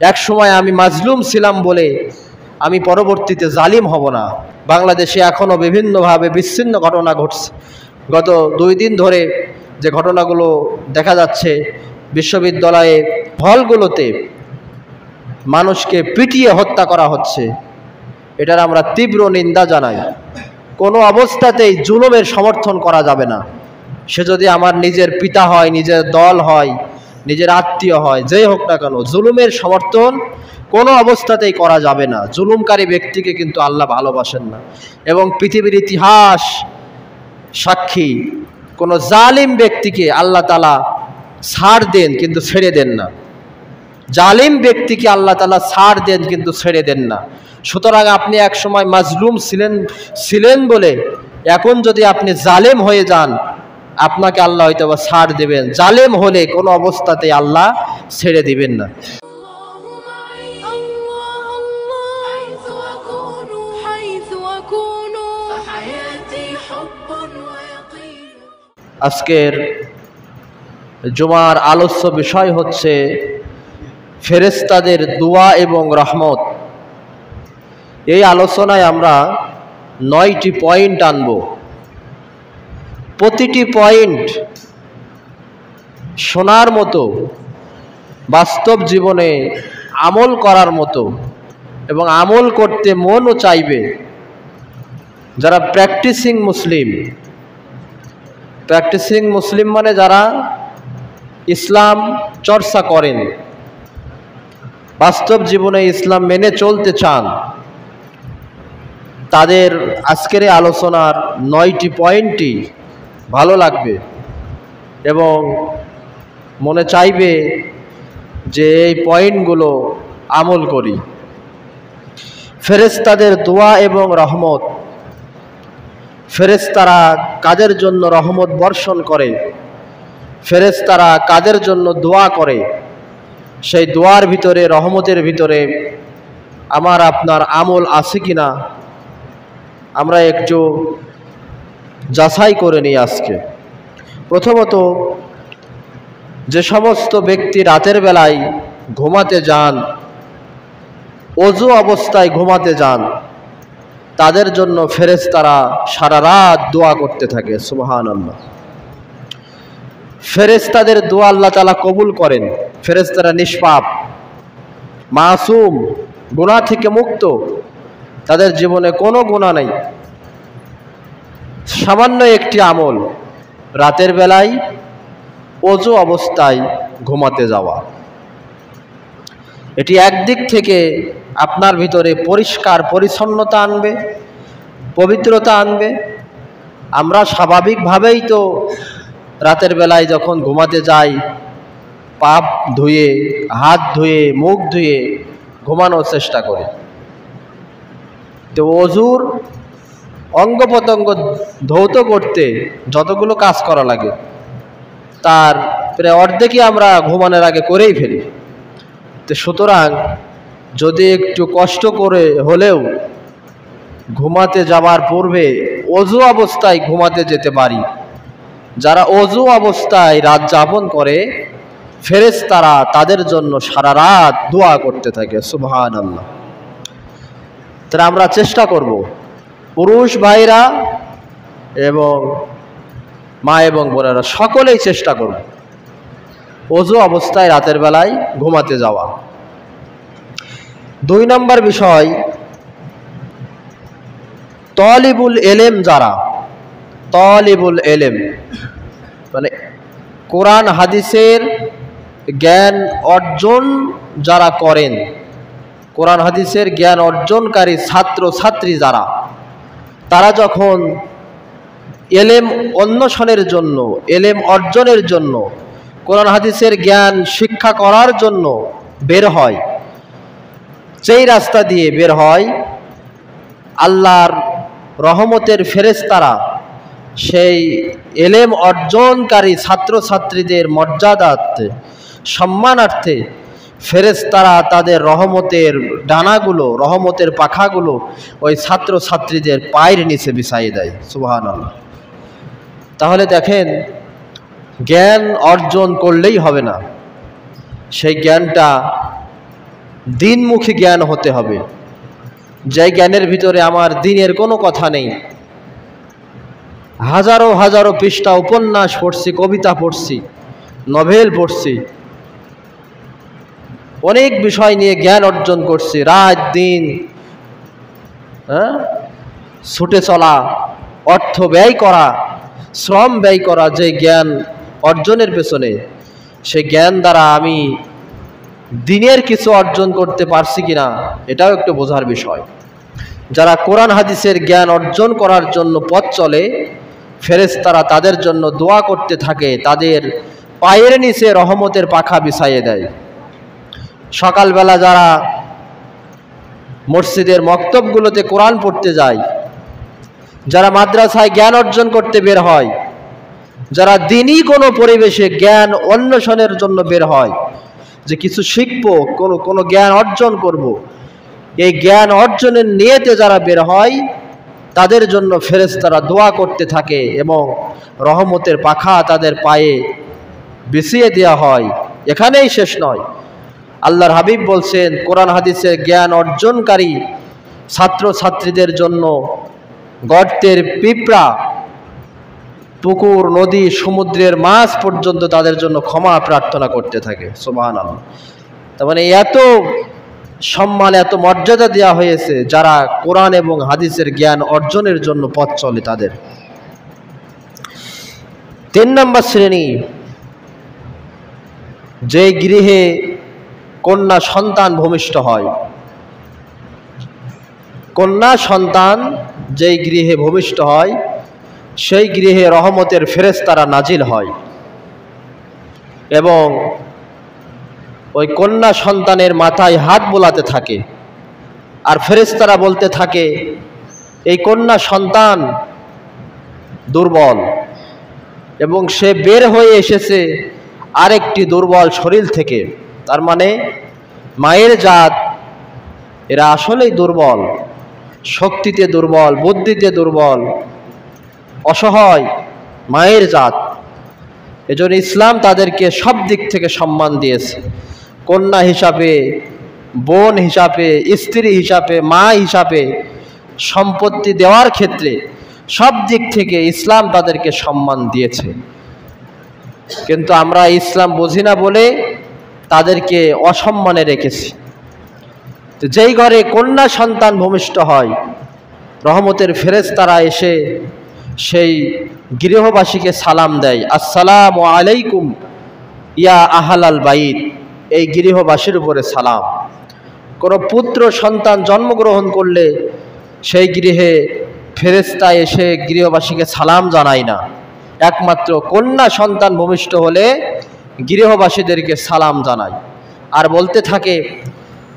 এক সময় আমি মাজলুম ছিলাম বলে আমি পরবর্তীতে জালিম হব না। বাংলাদেশে এখনও বিভিন্নভাবে বিচ্ছিন্ন ঘটনা ঘটছে। গত 2 দিন ধরে যে ঘটনাগুলো দেখা যাচ্ছে, বিশ্ববিদ্যালয়ে হলগুলোতে মানুষকে পিটিয়ে হত্যা করা হচ্ছে, এটার আমরা তীব্র নিন্দা জানাই। কোনো অবস্থাতেই জুলুমের সমর্থন করা যাবে না। সে যদি আমার নিজের পিতা হয়, নিজের দল হয়, নিজের আত্মীয় হয়, যেই হোক না কেন, জুলুমের সমর্থন কোনো অবস্থাতেই করা যাবে না। জুলুমকারী ব্যক্তিকে কিন্তু আল্লাহ ভালোবাসেন না। এবং পৃথিবীর ইতিহাস সাক্ষী, কোনো জালিম ব্যক্তিকে আল্লাহ তাআলা ছাড় দেন কিন্তু ছেড়ে দেন না। জালিম ব্যক্তিকে আল্লাহ তাআলা ছাড় দেন কিন্তু ছেড়ে দেন না। সুতরাং আপনি এক সময় মাজলুম ছিলেন বলে এখন যদি আপনি জালেম হয়ে যান, আপনাকে আল্লাহ হয়তো বা ছাড় দেবেন। জালেম হলে কোনো অবস্থাতেই আল্লাহ ছেড়ে দিবেন না। আজকের জুমার আলোচ্য বিষয় হচ্ছে ফেরেশতাদের দোয়া এবং রহমত। এই আলোচনায় আমরা 9টি পয়েন্ট আনব। প্রতিটি পয়েন্ট শোনার মতো, বাস্তব জীবনে আমল করার মতো এবং আমল করতে মনও চাইবে। যারা প্র্যাকটিসিং মুসলিম মানে যারা ইসলাম চর্চা করেন, বাস্তব জীবনে ইসলাম মেনে চলতে চান, তাদের আজকের এই আলোচনার 9টি পয়েন্টই ভালো লাগবে এবং মনে চাইবে যে এই পয়েন্টগুলো আমল করি। ফেরেশতাদের দোয়া এবং রহমত। ফেরেশতারা কাদের জন্য রহমত বর্ষণ করে, ফেরেশতারা কাদের জন্য দোয়া করে, সেই দোয়ার ভিতরে, রহমতের ভিতরে আমার আপনার আমল আছে কিনা আমরা একটু যাচাই করে নিই আজকে। প্রথমত, যে সমস্ত ব্যক্তি রাতের বেলায় ঘুমাতে যান, ওযু অবস্থায় ঘুমাতে যান, তাদের জন্য ফেরেশতারা সারা রাত দোয়া করতে থাকে। সুবহানাল্লাহ। ফেরেশতাদের দোয়া আল্লাহ তাআলা কবুল করেন। ফেরেশতারা নিষ্পাপ, মাসুম, গুনাহ থেকে মুক্ত, তাদের জীবনে কোনো গুনাহ নেই। সামান্য একটি আমল, রাতের বেলায় ওযু অবস্থায় ঘুমাতে যাওয়া, এটি একদিক থেকে আপনার ভিতরে পরিষ্কার পরিচ্ছন্নতা আনবে, পবিত্রতা আনবে। আমরা স্বাভাবিকভাবেই তো রাতের বেলায় যখন ঘুমাতে যাই, পাপ ধুয়ে, হাত ধুয়ে, মুখ ধুয়ে ঘুমানোর চেষ্টা করি। তো ওযুর অঙ্গ প্রত্যঙ্গ ধৌত করতে যতগুলো কাজ করা লাগে, তার প্রায় অর্ধেকই আমরা ঘুমানোর আগে করেই ফেলি। তো সুতরাং যদি একটু কষ্ট করে হলেও ঘুমাতে যাওয়ার পূর্বে ওযু অবস্থায় ঘুমাতে যেতে পারি, যারা ওযু অবস্থায় রাত যাপন করে, ফেরেশতারা তাদের জন্য সারা রাত দোয়া করতে থাকে। সুবহানাল্লাহ। তাহলে আমরা চেষ্টা করব, পুরুষ ভাইরা এবং মা এবং বোনেরা সকলেই চেষ্টা করব ওযু অবস্থায় রাতের বেলায় ঘুমাতে যাওয়া। 2 নম্বর বিষয়, তালিবুল ইলম যারা, তালিবুল ইলম মানে কোরআন হাদিসের জ্ঞান অর্জন যারা করেন, কোরআন হাদিসের জ্ঞান অর্জনকারী ছাত্র ছাত্রী যারা, তারা যখন ইলম অন্বেষণের জন্য, ইলম অর্জনের জন্য, কোরআন হাদিসের জ্ঞান শিক্ষা করার জন্য বের হয়, যেই রাস্তা দিয়ে বের হয়, আল্লাহর রহমতের ফেরেশতারা সেই ইলম অর্জনকারী ছাত্রছাত্রীদের মর্যাদার্থে, সম্মানার্থে ফেরেশতারা তাদের রহমতের ডানাগুলো, রহমতের পাখাগুলো ওই ছাত্রছাত্রীদের পায়ের নিচে বিছাইয়ে দেয়। সুবহানাল্লাহ। তাহলে দেখেন, জ্ঞান অর্জন করলেই হবে না, সেই জ্ঞানটা দিনমুখী জ্ঞান হতে হবে, যে জ্ঞানের ভিতরে আমার দিনের কোনো কথা নেই। হাজারো হাজারো পৃষ্ঠা উপন্যাস পড়ছি, কবিতা পড়ছি, নভেল পড়ছি, অনেক বিষয় নিয়ে জ্ঞান অর্জন করছি, রাত দিন ছুটে চলা, অর্থ ব্যয় করা, শ্রম ব্যয় করা যে জ্ঞান অর্জনের পেছনে, সে জ্ঞান দ্বারা আমি দিনের কিছু অর্জন করতে পারছি কিনা এটাও একটু বোঝার বিষয়। যারা কোরআন হাদিসের জ্ঞান অর্জন করার জন্য পথ চলে, ফেরেশতারা তাদের জন্য দোয়া করতে থাকে, তাদের পায়ের নিচে রহমতের পাখা বিছাইয়ে দেয়। সকালবেলা যারা মসজিদের মক্তবগুলোতে কোরআন পড়তে যায়, যারা মাদ্রাসায় জ্ঞান অর্জন করতে বের হয়, যারা দিনই কোনো পরিবেশে জ্ঞান অন্বেষণের জন্য বের হয়, যে কিছু শিখবো, কোনো জ্ঞান অর্জন করব, এই জ্ঞান অর্জনের নিয়তে যারা বের হয়, তাদের জন্য ফেরেশতারা দোয়া করতে থাকে এবং রহমতের পাখা তাদের পায়ে বিছিয়ে দেওয়া হয়। এখানেই শেষ নয়, আল্লাহর হাবিব বলছেন, কোরআন হাদিসের জ্ঞান অর্জনকারী ছাত্রছাত্রীদের জন্য গর্তের পিঁপড়া, পুকুর, নদী, সমুদ্রের মাছ পর্যন্ত তাদের জন্য ক্ষমা প্রার্থনা করতে থাকে। সুবহানাল্লাহ। তার মানে এত সম্মান, এত মর্যাদা দেওয়া হয়েছে যারা কোরআন এবং হাদিসের জ্ঞান অর্জনের জন্য পথ চলে তাদের। 3 নম্বর শ্রেণী, যে গৃহে কন্যা সন্তান ভূমিষ্ঠ হয়। কন্যা সন্তান যেই গৃহে ভূমিষ্ঠ হয়, সেই গৃহে রহমতের ফেরেশতারা নাজিল হয় এবং ওই কন্যা সন্তানের মাথায় হাত বোলাতে থাকে, আর ফেরেশতারা বলতে থাকে, এই কন্যা সন্তান দুর্বল এবং সে বের হয়ে এসেছে আরেকটি দুর্বল শরীর থেকে। তার মানে মায়ের জাত এরা আসলেই দুর্বল, শক্তিতে দুর্বল, বুদ্ধিতে দুর্বল, অসহায় মায়ের জাত। এজন্য ইসলাম তাদেরকে সব দিক থেকে সম্মান দিয়েছে। কন্যা হিসাবে, বোন হিসাবে, স্ত্রী হিসাবে, মা হিসাবে, সম্পত্তি দেওয়ার ক্ষেত্রে সব দিক থেকে ইসলাম তাদেরকে সম্মান দিয়েছে। কিন্তু আমরা ইসলাম বুঝি না বলে তাদেরকে অসম্মানে রেখেছি। তো যেই ঘরে কন্যা সন্তান ভূমিষ্ঠ হয়, রহমতের ফেরেশতারা এসে সেই গৃহবাসীকে সালাম দেয়, আসসালামু আলাইকুম ইয়া আহলাল বাইত, এই গৃহবাসীর উপরে সালাম। কোনো পুত্র সন্তান জন্মগ্রহণ করলে সেই গৃহে ফেরেশতা এসে গৃহবাসীকে সালাম জানায় না, একমাত্র কন্যা সন্তান ভূমিষ্ঠ হলে গৃহবাসীদেরকে সালাম জানায় আর বলতে থাকে,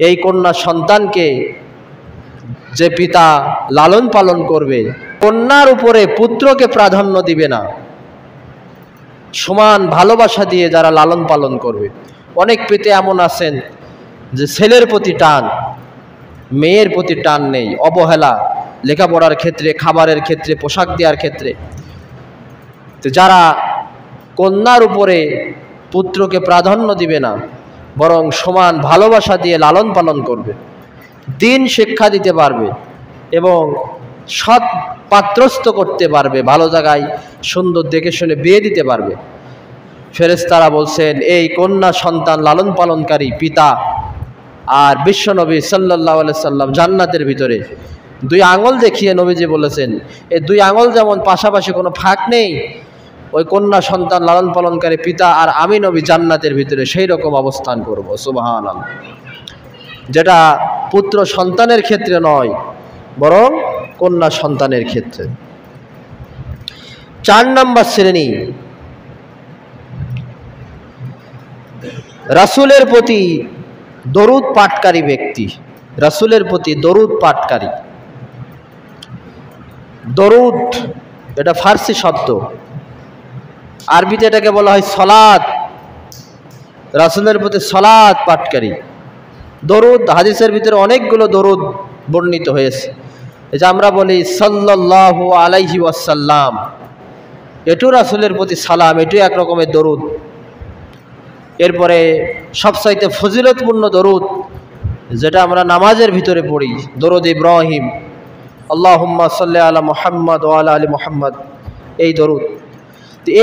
এই কন্যা সন্তানকে যে পিতা লালন পালন করবে, কন্যার উপরে পুত্রকে প্রাধান্য দিবে না, সমান ভালোবাসা দিয়ে যারা লালন পালন করবে। অনেক পিতা এমন আছেন যে ছেলের প্রতি টান, মেয়ের প্রতি টান নেই, অবহেলা, লেখাপড়ার ক্ষেত্রে, খাবারের ক্ষেত্রে, পোশাক দেওয়ার ক্ষেত্রে। তো যারা কন্যার উপরে পুত্রকে প্রাধান্য দিবে না, বরং সমান ভালোবাসা দিয়ে লালন পালন করবে, দিন শিক্ষা দিতে পারবে এবং সৎ পাত্রস্থ করতে পারবে, ভালো জায়গায় সুন্দর দেখে শুনে বিয়ে দিতে পারবে, ফেরেশতারা বলছেন, এই কন্যা সন্তান লালন পালনকারী পিতা আর বিশ্বনবী সাল্লাল্লাহু আলাইহি সাল্লাম জান্নাতের ভিতরে 2 আঙুল দেখিয়ে নবীজি বলেছেন, এই 2 আঙুল যেমন পাশাপাশি কোনো ফাঁক নেই, ওই কন্যা সন্তান লালন পালনকারী পিতা আর আমি নবী জান্নাতের ভিতরে সেই রকম অবস্থান করব। সুবহানাল্লাহ। যেটা পুত্র সন্তানের ক্ষেত্রে নয়, বরং কন্যা সন্তানের ক্ষেত্রে। 4 নম্বর শ্রেণী, রাসূলের প্রতি দরুদ পাঠকারী ব্যক্তি। রাসূলের প্রতি দরুদ পাঠকারী। দরুদ এটা ফার্সি শব্দ, আরবিতে এটাকে বলা হয় সলাত। রাসূলের প্রতি সলাত পাঠকারী। দরুদ হাদিসের ভিতরে অনেকগুলো দরুদ বর্ণিত হয়েছে, এই যে আমরা বলি সাল্লাল্লাহু আলাইহি ওয়াসাল্লাম, এটু রাসূলের প্রতি সালাম, এটু এক রকমের দরুদ। এরপরে সবচাইতে ফজিলতপূর্ণ দরুদ যেটা আমরা নামাজের ভিতরে পড়ি, দরুদ ইব্রাহিম, আল্লাহুম্মা সাল্লি আলা মুহাম্মদ ওয়া আলা আলি মুহাম্মদ, এই দরুদ।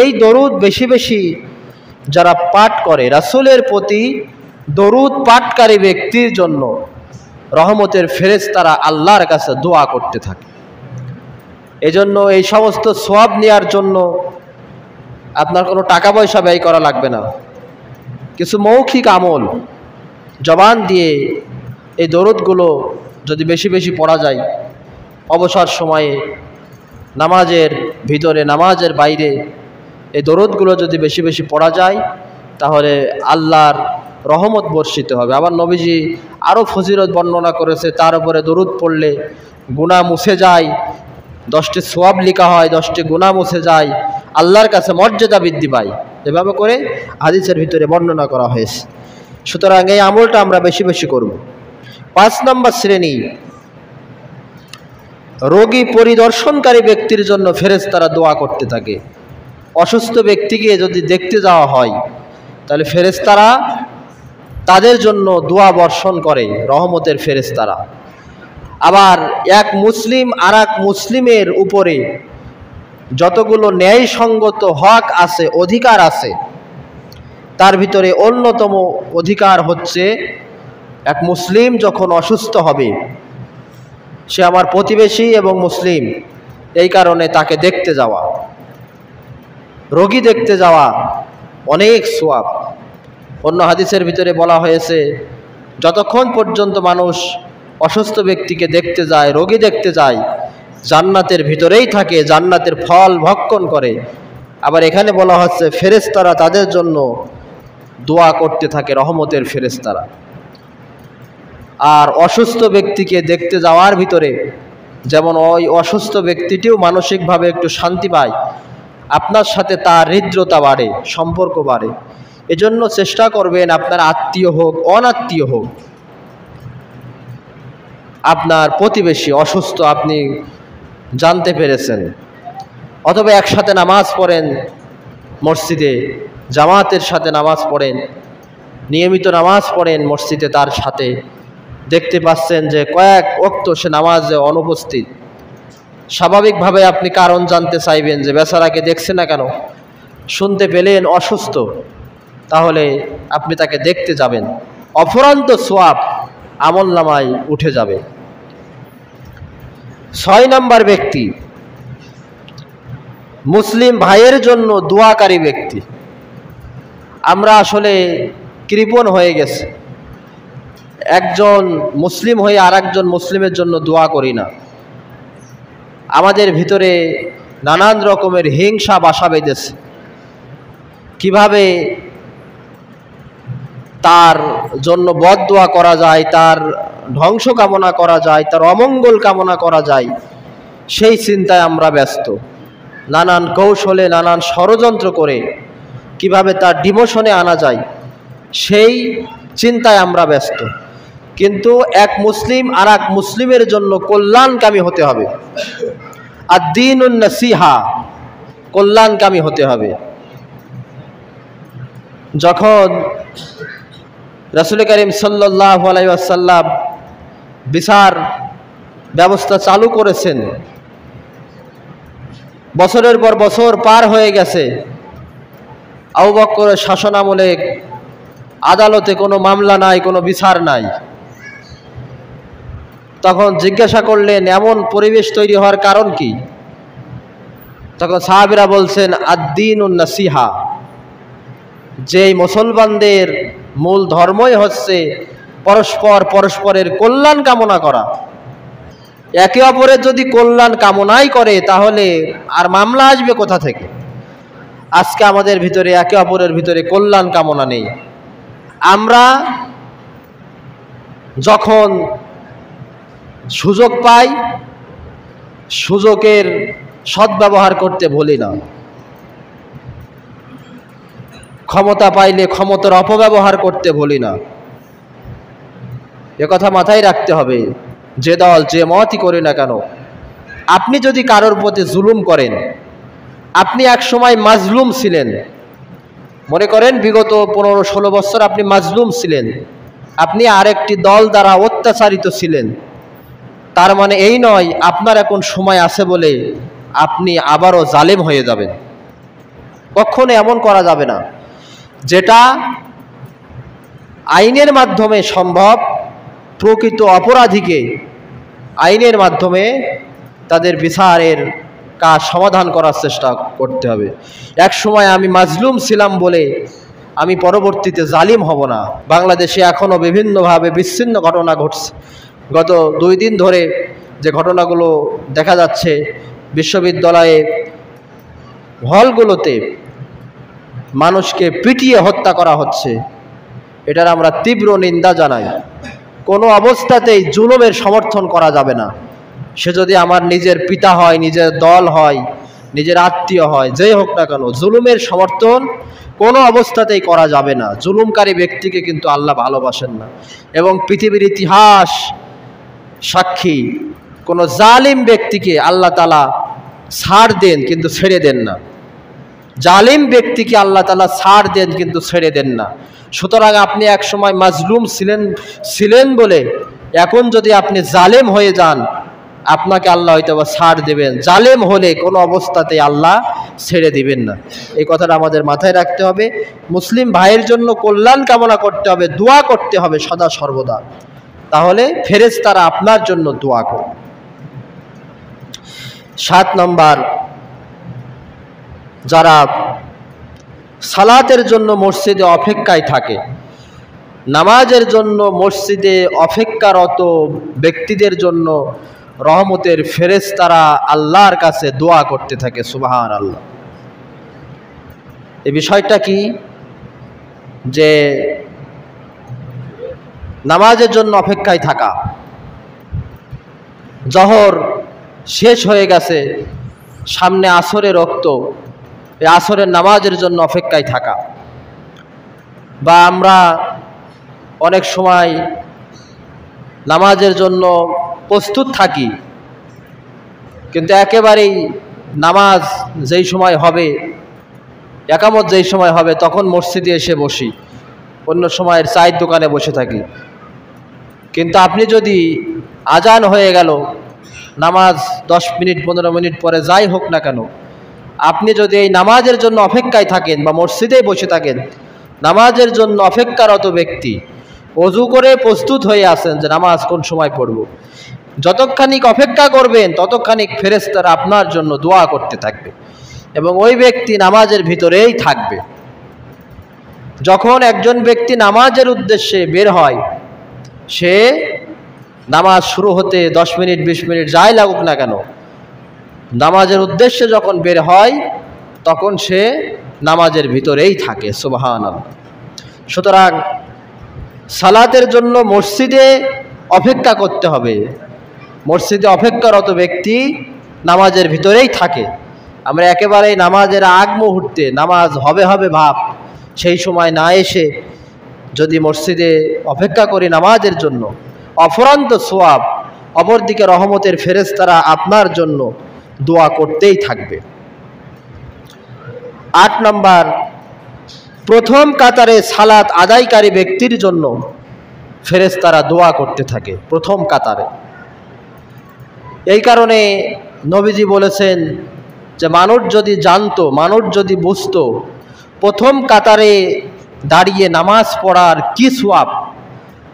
এই দরুদ বেশি বেশি যারা পাঠ করে, রাসূলের প্রতি দরুদ পাঠকারী ব্যক্তির জন্য রহমতের ফেরেশতারা আল্লাহর কাছে দোয়া করতে থাকে। এজন্য এই সমস্ত সওয়াব নেওয়ার জন্য আপনার কোনো টাকা পয়সা ব্যয় করা লাগবে না। কিছু মৌখিক আমল জবান দিয়ে এই দরুদগুলো যদি বেশি বেশি পড়া যায়, অবসর সময়ে, নামাজের ভিতরে, নামাজের বাইরে এই দরুদগুলো যদি বেশি বেশি পড়া যায়, তাহলে আল্লাহর রহমত বর্ষিত হবে। আবার নবীজি আরও ফজিলত বর্ণনা করেছে, তার উপরে দরুদ পড়লে গুনাহ মুছে যায়, 10টি সওয়াব লেখা হয়, 10টি গুনাহ মুছে যায়, আল্লাহর কাছে মর্যাদা বৃদ্ধি পায়। এভাবে করে হাদিসের ভিতরে বর্ণনা করা হয়েছে। সুতরাং এই আমলটা আমরা বেশি বেশি করব। 5 নম্বর শ্রেণী, রোগী পরিদর্শনকারী ব্যক্তির জন্য ফেরেশতারা দোয়া করতে থাকে। অসুস্থ ব্যক্তিকে যদি দেখতে যাওয়া হয়, তাহলে ফেরেশতারা তাদের জন্য দোয়া বর্ষণ করে, রহমতের ফেরেশতারা। আবার এক মুসলিম আর এক মুসলিমের উপরে যতগুলো ন্যায়সঙ্গত হক আছে, অধিকার আছে, তার ভিতরে অন্যতম অধিকার হচ্ছে এক মুসলিম যখন অসুস্থ হবে, সে আমার প্রতিবেশী এবং মুসলিম, এই কারণে তাকে দেখতে যাওয়া, রোগী দেখতে যাওয়া অনেক সওয়াব। অন্য হাদিসের ভিতরে বলা হয়েছে, যতক্ষণ পর্যন্ত মানুষ অসুস্থ ব্যক্তিকে দেখতে যায়, রোগী দেখতে যায়, জান্নাতের ভিতরেই থাকে, জান্নাতের ফল ভক্ষণ করে। আবার এখানে বলা হচ্ছে ফেরেশতারা তাদের জন্য দোয়া করতে থাকে, রহমতের ফেরেশতারা। আর অসুস্থ ব্যক্তিকে দেখতে যাওয়ার ভিতরে যেমন ওই অসুস্থ ব্যক্তিটিও মানসিকভাবে একটু শান্তি পায়, আপনার সাথে তার হৃদ্রতা বাড়ে, সম্পর্ক বাড়ে। এজন্য চেষ্টা করবেন, আপনার আত্মীয় হোক, অনাত্মীয় হোক, আপনার প্রতিবেশী অসুস্থ, আপনি জানতে পেরেছেন, অথবা একসাথে নামাজ পড়েন, মসজিদে জামাতের সাথে নামাজ পড়েন, নিয়মিত নামাজ পড়েন মসজিদে, তার সাথে দেখতে পাচ্ছেন যে কয়েক ওয়াক্ত সে নামাজে অনুপস্থিত, স্বাভাবিকভাবে আপনি কারণ জানতে চাইবেন যে বেচারাকে দেখছে না কেন, শুনতে পেলেন অসুস্থ, তাহলে আপনি তাকে দেখতে যাবেন, অফুরন্ত সওয়াব আমলনামায় উঠে যাবে। 6 নম্বর ব্যক্তি, মুসলিম ভাইয়ের জন্য দোয়াকারী ব্যক্তি। আমরা আসলে কৃপণ হয়ে গেছে, একজন মুসলিম হয়ে আর একজন মুসলিমের জন্য দোয়া করি না। আমাদের ভিতরে নানান রকমের হিংসা বাসা বেঁধেছে, কিভাবে তার জন্য বদদোয়া করা যায়, তার ধ্বংস কামনা করা যায়, তার অমঙ্গল কামনা করা যায়, সেই চিন্তায় আমরা ব্যস্ত। নানান কৌশলে, নানান ষড়যন্ত্র করে কিভাবে তার ডিমোশনে আনা যায়, সেই চিন্তায় আমরা ব্যস্ত। কিন্তু এক মুসলিম আর এক মুসলিমের জন্য কল্যাণকামী হতে হবে। আদ-দীনুন নাসিহা, কল্যাণকামী হতে হবে। যখন রাসূল করিম সাল্লাল্লাহু আলাইহি ওয়াসাল্লাম বিচার ব্যবস্থা চালু করেছেন, বছরের পর বছর পার হয়ে গেছে, আবু বকরের শাসনামলে আদালতে কোনো মামলা নাই, কোনো বিচার নাই। তখন জিজ্ঞাসা করলেন এমন পরিবেশ তৈরি হওয়ার কারণ কি? তখন সাহাবীরা বলছেন আদ-দীনুন নাসিহা, যে মুসলমানদের মূল ধর্মই হচ্ছে পরস্পরের কল্যাণ কামনা করা। একে অপরের যদি কল্যাণ কামনাই করে, তাহলে আর মামলা আসবে কোথা থেকে? আজকে আমাদের ভিতরে একে অপরের ভিতরে কল্যাণ কামনা নেই। আমরা যখন সুযোগ পাই, সুযোগের সদ্ব্যবহার করতে ভুলি না। ক্ষমতা পাইলে ক্ষমতার অপব্যবহার করতে ভুলি না। একথা মাথায় রাখতে হবে, যে দল যে মতই করি না কেন, আপনি যদি কারোর প্রতি জুলুম করেন, আপনি এক সময় মাজলুম ছিলেন, মনে করেন বিগত 15-16 বছর আপনি মাজলুম ছিলেন, আপনি আরেকটি দল দ্বারা অত্যাচারিত ছিলেন, তার মানে এই নয় আপনার এখন সময় আছে বলে আপনি আবারও জালেম হয়ে যাবেন। কখনো এমন করা যাবে না। যেটা আইনের মাধ্যমে সম্ভব, প্রকৃত অপরাধীকে আইনের মাধ্যমে তাদের বিচারের কাজ সমাধান করার চেষ্টা করতে হবে। এক সময় আমি মাজলুম ছিলাম বলে আমি পরবর্তীতে জালিম হব না। বাংলাদেশে এখনও বিভিন্নভাবে বিচ্ছিন্ন ঘটনা ঘটছে। গত 2 দিন ধরে যে ঘটনাগুলো দেখা যাচ্ছে, বিশ্ববিদ্যালয়ে হলগুলোতে মানুষকে পিটিয়ে হত্যা করা হচ্ছে, এটার আমরা তীব্র নিন্দা জানাই। কোনো অবস্থাতেই জুলুমের সমর্থন করা যাবে না। সে যদি আমার নিজের পিতা হয়, নিজের দল হয়, নিজের আত্মীয় হয়, যেই হোক না কেন, জুলুমের সমর্থন কোনো অবস্থাতেই করা যাবে না। জুলুমকারী ব্যক্তিকে কিন্তু আল্লাহ ভালোবাসেন না। এবং পৃথিবীর ইতিহাস সাক্ষী, কোনো জালিম ব্যক্তিকে আল্লাহ তাআলা ছাড় দেন কিন্তু ছেড়ে দেন না। জালিম ব্যক্তিকে আল্লাহ তাআলা ছাড় দেন কিন্তু ছেড়ে দেন না। সুতরাং আপনি এক সময় মাজলুম ছিলেন বলে এখন যদি আপনি জালেম হয়ে যান, আপনাকে আল্লাহ হয়তো বা ছাড় দেবেন। জালেম হলে কোনো অবস্থাতে আল্লাহ ছেড়ে দিবেন না। এই কথাটা আমাদের মাথায় রাখতে হবে। মুসলিম ভাইয়ের জন্য কল্যাণ কামনা করতে হবে, দোয়া করতে হবে সদা সর্বদা, তাহলে ফেরেশতারা আপনার জন্য দোয়া করবে। 7 নম্বর, যারা সালাতের জন্য মসজিদে অপেক্ষায় থাকে, নামাজের জন্য মসজিদে অপেক্ষারত ব্যক্তিদের জন্য রহমতের ফেরেশতারা আল্লাহর কাছে দোয়া করতে থাকে। সুবহানাল্লাহ। এই বিষয়টা কি, যে নামাজের জন্য অপেক্ষায় থাকা, জহর শেষ হয়ে গেছে, সামনে আসরের রক্ত, এই আসরের নামাজের জন্য অপেক্ষায় থাকা, বা আমরা অনেক সময় নামাজের জন্য প্রস্তুত থাকি কিন্তু একেবারেই নামাজ যেই সময় হবে, একামত যেই সময় হবে তখন মসজিদে এসে বসি, অন্য সময়ের চায়ের দোকানে বসে থাকি। কিন্তু আপনি যদি আজান হয়ে গেল, নামাজ 10 মিনিট 15 মিনিট পরে যাই হোক না কেন, আপনি যদি এই নামাজের জন্য অপেক্ষায় থাকেন বা মসজিদেই বসে থাকেন, নামাজের জন্য অপেক্ষারত ব্যক্তি ওযু করে প্রস্তুত হয়ে আছেন যে নামাজ কোন সময় পড়ব, যতক্ষণিক অপেক্ষা করবেন ততক্ষণিক ফেরেশতারা আপনার জন্য দোয়া করতে থাকবে এবং ওই ব্যক্তি নামাজের ভিতরেই থাকবে। যখন একজন ব্যক্তি নামাজের উদ্দেশ্যে বের হয়, সে নামাজ শুরু হতে 10 মিনিট 20 মিনিট যাই লাগুক না কেন, নামাজের উদ্দেশ্যে যখন বের হয় তখন সে নামাজের ভিতরেই থাকে। সুবহানাল্লাহ। সুতরাং সালাতের জন্য মসজিদে অপেক্ষা করতে হবে। মসজিদে অপেক্ষারত ব্যক্তি নামাজের ভিতরেই থাকে। আমরা একেবারেই নামাজের আগ মুহূর্তে নামাজ হবে হবে ভাব, সেই সময় না এসে যদি মসজিদে অপেক্ষা করি নামাজের জন্য, অফুরন্ত সওয়াব, অপরদিকে রহমতের ফেরেশতারা আপনার জন্য দোয়া করতেই থাকবে। 8 নম্বর, প্রথম কাতারে সালাত আদায়কারী ব্যক্তির জন্য ফেরেশতারা দোয়া করতে থাকে প্রথম কাতারে। এই কারণে নবীজি বলেছেন যে মানুষ যদি জানতো, মানুষ যদি বুঝতো প্রথম কাতারে দাঁড়িয়ে নামাজ পড়ার কি সওয়াব,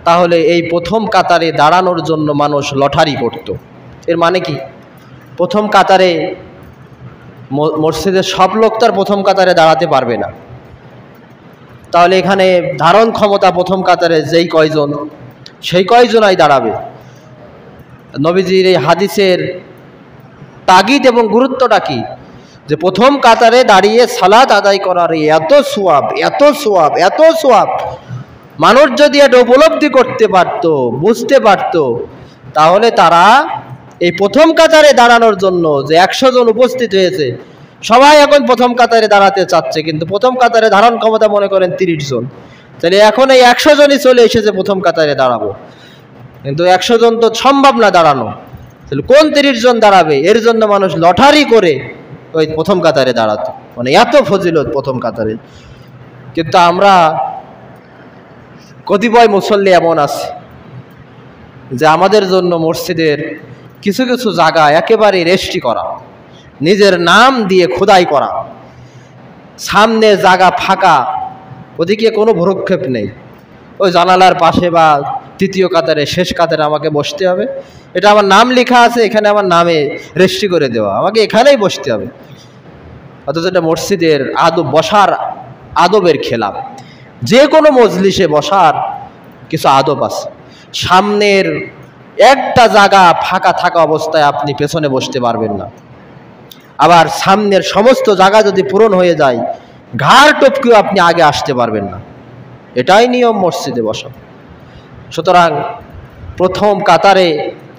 তাহলে এই প্রথম কাতারে দাঁড়ানোর জন্য মানুষ লটারি করত। এর মানে কি, প্রথম কাতারে মসজিদের সব লোক তার প্রথম কাতারে দাঁড়াতে পারবে না, তাহলে এখানে ধারণ ক্ষমতা প্রথম কাতারে যেই কয়জন, সেই কয়জনাই দাঁড়াবে। নবীজির এই হাদিসের তাগিদ এবং গুরুত্বটা কি, যে প্রথম কাতারে দাঁড়িয়ে সালাত আদায় করার এত সওয়াব, এত সওয়াব, এত সওয়াব, মানুষ যদি এটা উপলব্ধি করতে পারত, বুঝতে পারত, তাহলে তারা এই প্রথম কাতারে দাঁড়ানোর জন্য যে 100 জন উপস্থিত হয়েছে, সবাই এখন প্রথম কাতারে দাঁড়াতে চাচ্ছে, কিন্তু প্রথম কাতারে ধারণ ক্ষমতা মনে করেন 30 জন, তাহলে এখন এই 100 জনই চলে এসেছে প্রথম কাতারে দাঁড়াবো, কিন্তু 100 জন তো সম্ভব না দাঁড়ানো, তাহলে কোন 30 জন দাঁড়াবে? এর জন্য মানুষ লটারি করে ওই প্রথম কাতারে দাঁড়াতো, মানে এত ফজিলত প্রথম কাতারে। কিন্তু আমরা কতিপয় মুসল্লি এমন আছে যে আমাদের জন্য মসজিদের কিছু কিছু জায়গা একেবারে রেস্ট্রি করা, নিজের নাম দিয়ে খোদাই করা, সামনে জায়গা ফাঁকা, ওদিকে কোনো ভ্রুক্ষেপ নেই, ওই জানালার পাশে বা তৃতীয় কাতারে শেষ কাতারে আমাকে বসতে হবে, এটা আমার নাম লেখা আছে, এখানে আমার নামে রেস্ট্রি করে দেওয়া, আমাকে এখানেই বসতে হবে। অথচ এটা মসজিদের বসার আদবের খেলাফ। যে কোনো মজলিসে বসার কিছু আদব আছে। সামনের একটা জায়গা ফাঁকা থাকা অবস্থায় আপনি পেছনে বসতে পারবেন না, আবার সামনের সমস্ত জায়গা যদি পূরণ হয়ে যায় ঘাড় টপকেও আপনি আগে আসতে পারবেন না। এটাই নিয়ম মসজিদে বসা। সুতরাং প্রথম কাতারে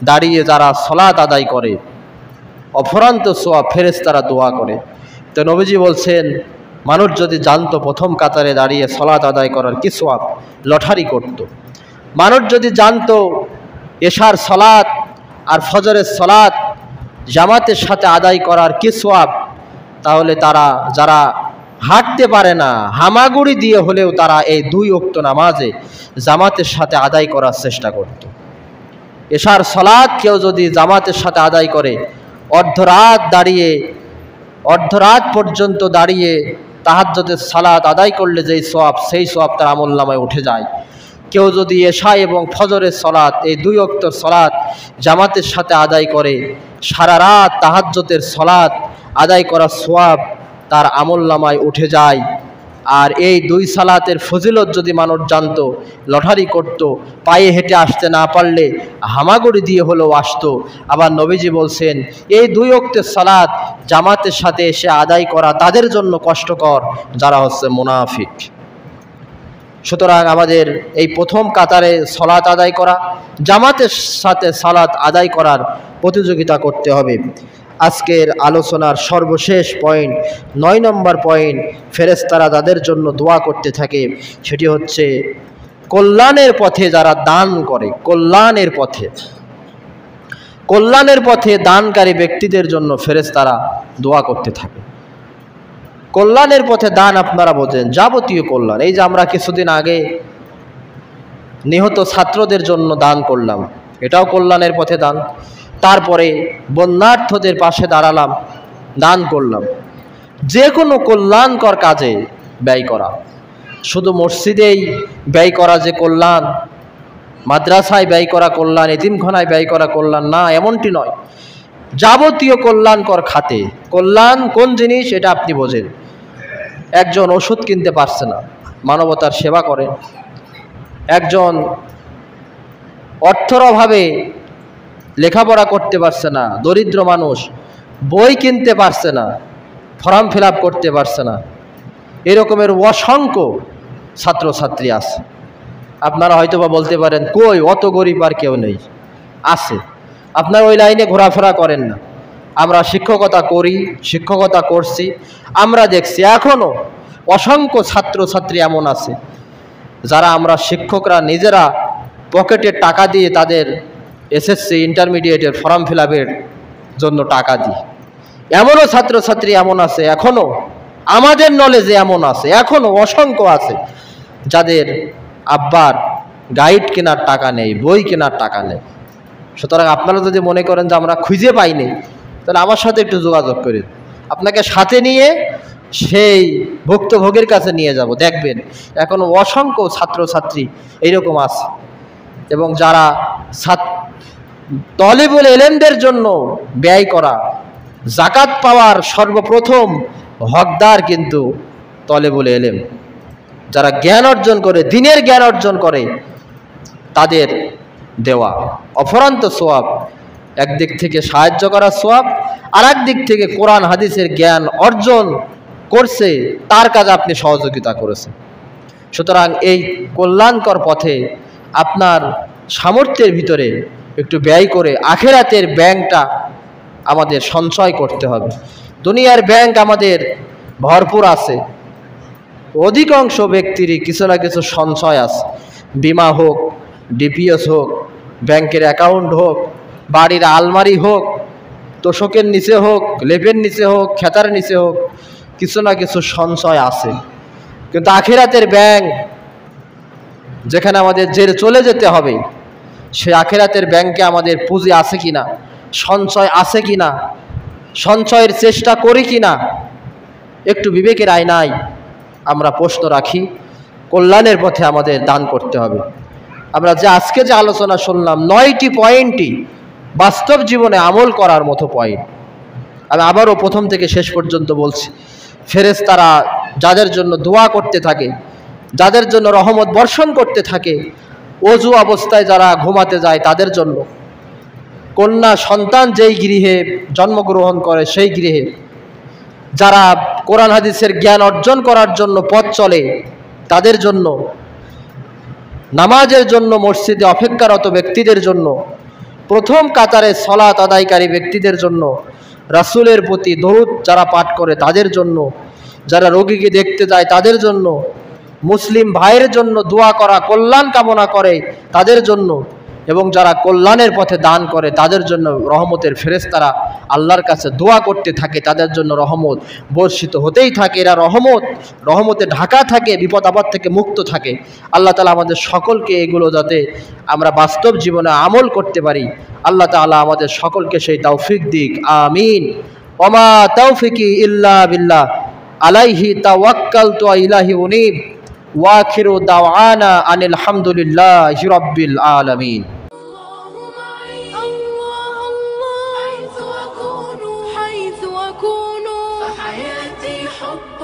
দাঁড়িয়ে যারা সালাত আদায় করে অফুরন্ত সওয়াব ফেরেশতারা দোয়া করে। তো নবীজি বলছেন, মানুষ যদি জানতো প্রথম কাতারে দাঁড়িয়ে সালাত আদায় করার কি সওয়াব, লটারি করত। মানুষ যদি জানতো এশার সালাত আর ফজরের সালাত জামাতের সাথে আদায় করার কি সওয়াব, তাহলে তারা যারা হাঁটতে পারে না হামাগুড়ি দিয়ে হলেও তারা এই 2 ওয়াক্ত নামাজে জামাতের সাথে আদায় করার চেষ্টা করত। এশার সালাত কেউ যদি জামাতের সাথে আদায় করে অর্ধরাত পর্যন্ত দাঁড়িয়ে তাহাজ্জুদের সালাত আদায় করলে যেই সওয়াব, সেই সওয়াব তার আমলনামায় উঠে যায়। কেউ যদি এশা এবং ফজরের সালাত এই 2 ওয়াক্তের সালাত জামাতের সাথে আদায় করে সারা রাত তাহাজ্জুদের সালাত আদায় করার সওয়াব তার আমলনামায় উঠে যায়। আর এই 2 সালাতের ফজিলত যদি মানুষ জানতো, লটারি করত, পায়ে হেঁটে আসতে না পারলে হামাগুড়ি দিয়ে হলেও আসতো। আবার নবীজি বলছেন, এই 2 ওয়াক্তের সালাত জামাতের সাথে এসে আদায় করা তাদের জন্য কষ্টকর যারা হচ্ছে মুনাফিক। সুতরাং আমাদের এই প্রথম কাতারে সালাত আদায় করা, জামাতের সাথে সালাত আদায় করার প্রতিযোগিতা করতে হবে। আজকের আলোচনার সর্বশেষ পয়েন্ট, 9 নম্বর পয়েন্ট, ফেরেশতারা যাদের জন্য দোয়া করতে থাকে সেটি হচ্ছে কল্যাণের পথে যারা দান করে, কল্যাণের পথে দানকারী ব্যক্তিদের জন্য ফেরেশতারা দোয়া করতে থাকে। কল্যাণের পথে দান আপনারা বোঝেন, যাবতীয় কল্যাণ। এই যে আমরা কিছুদিন আগে নিহত ছাত্রদের জন্য দান করলাম, এটাও কল্যাণের পথে দান। তারপরে বন্যার্থদের পাশে দাঁড়ালাম, দান করলাম। যে কোনো কল্যাণকর কাজে ব্যয় করা, শুধু মসজিদেই ব্যয় করা যে কল্যাণ, মাদ্রাসায় ব্যয় করা কল্যাণ, এতিমখানায় ব্যয় করা কল্যাণ না, এমনটি নয়। যাবতীয় কল্যাণকর খাতে কল্যাণ কোন জিনিস এটা আপনি বোঝেন। একজন ওষুধ কিনতে পারছে না, মানবতার সেবা করেন। একজন অর্থের অভাবে লেখাপড়া করতে পারছে না, দরিদ্র মানুষ, বই কিনতে পারছে না, ফর্ম ফিল আপ করতে পারছে না, এরকমের অসংখ্য ছাত্রছাত্রী আছে। আপনারা হয়তো বা বলতে পারেন, কই অত গরিব আর কেউ নেই, আছে। আপনারা ওই লাইনে ঘোরাফেরা করেন না। আমরা শিক্ষকতা করি, শিক্ষকতা করছি, আমরা দেখছি এখনও অসংখ্য ছাত্রছাত্রী এমন আছে যারা আমরা শিক্ষকরা নিজেরা পকেটের টাকা দিয়ে তাদের এসএসসি ইন্টারমিডিয়েটের ফর্ম ফিল আপের জন্য টাকা দিই। এমনও ছাত্রছাত্রী এমন আছে এখনও, আমাদের নলেজে এমন আছে, এখনও অসংখ্য আছে যাদের আব্বার গাইড কেনার টাকা নেই, বই কেনার টাকা নেই। সুতরাং আপনারা যদি মনে করেন যে আমরা খুঁজে পাইনি, তাহলে আমার সাথে একটু যোগাযোগ করেন, আপনাকে সাথে নিয়ে সেই ভুক্তভোগীর কাছে নিয়ে যাব। দেখবেন এখনও অসংখ্য ছাত্রছাত্রী এইরকম আছে। এবং যারা তলিবুল ইলমদের জন্য ব্যয় করা, যাকাত পাওয়ার সর্বপ্রথম হকদার কিন্তু তলিবুল ইলম। যারা জ্ঞান অর্জন করে, দিনের জ্ঞান অর্জন করে, তাদের দেওয়া অফুরন্ত সওয়াব। একদিক থেকে সাহায্য করার সওয়াব, আর একদিক থেকে কোরআন হাদিসের জ্ঞান অর্জন করছে তার কাজে আপনি সহযোগিতা করেছেন। সুতরাং এই কল্যাণকর পথে আপনার সামর্থ্যের ভিতরে একটু ব্যয় করে আখিরাতের ব্যাংকটা আমাদের সঞ্চয় করতে হবে। দুনিয়ার ব্যাংক আমাদের ভরপুর আছে, অধিকাংশ ব্যক্তিরই কিছু না কিছু সঞ্চয় আছে। বিমা হোক, ডিপিএস হোক, ব্যাংকের অ্যাকাউন্ট হোক, বাড়ির আলমারি হোক, তোষকের নিচে হোক, লেপের নিচে হোক, খেতার নিচে হোক, কিছু না কিছু সঞ্চয় আছে। কিন্তু আখিরাতের ব্যাংক যেখানে আমাদের জের চলে যেতে হবে, সে আখিরাতের ব্যাংকে আমাদের পুঁজি আছে কিনা, সঞ্চয় আছে কিনা, সঞ্চয়ের চেষ্টা করি কিনা, একটু বিবেকের আয়নায় আমরা প্রশ্ন রাখি। কল্যাণের পথে আমাদের দান করতে হবে। আমরা যে আজকে যে আলোচনা শুনলাম 9টি পয়েন্টই বাস্তব জীবনে আমল করার মতো পয়েন্ট। আমি আবারও প্রথম থেকে শেষ পর্যন্ত বলছি, ফেরেশতারা যাদের জন্য দোয়া করতে থাকে, যাদের জন্য রহমত বর্ষণ করতে থাকে, অজু অবস্থায় যারা ঘুমাতে যায় তাদের জন্য, কন্যা সন্তান যেই গৃহে জন্মগ্রহণ করে সেই গৃহে, যারা কোরআন হাদিসের জ্ঞান অর্জন করার জন্য পথ চলে তাদের জন্য, নামাজের জন্য মসজিদে অপেক্ষারত ব্যক্তিদের জন্য, প্রথম কাতারে সালাত আদায়কারী ব্যক্তিদের জন্য, রাসূলের প্রতি দরুদ যারা পাঠ করে তাদের জন্য, যারা রোগীকে দেখতে যায় তাদের জন্য, মুসলিম ভাইয়ের জন্য দোয়া করা, কল্যাণ কামনা করে তাদের জন্য, এবং যারা কল্যাণের পথে দান করে তাদের জন্য রহমতের ফেরেশতারা আল্লাহর কাছে দোয়া করতে থাকে, তাদের জন্য রহমত বর্ষিত হতেই থাকে। এরা রহমতে ঢাকা থাকে, বিপদ আপদ থেকে মুক্ত থাকে। আল্লাহ তাআলা আমাদের সকলকে এগুলো যাতে আমরা বাস্তব জীবনে আমল করতে পারি, আল্লাহ তাআলা আমাদের সকলকে সেই তৌফিক দিক। আমিন। ওমা তৌফিকি ইল্লা বিল্লাহ, আলাইহি তাওয়াক্কালতু ওয়া ইলাইহি উনীব। ওয়া আখিরু দাওয়ানা আনিল হামদুলিল্লাহি রাব্বিল আলামিন। فحياتي حب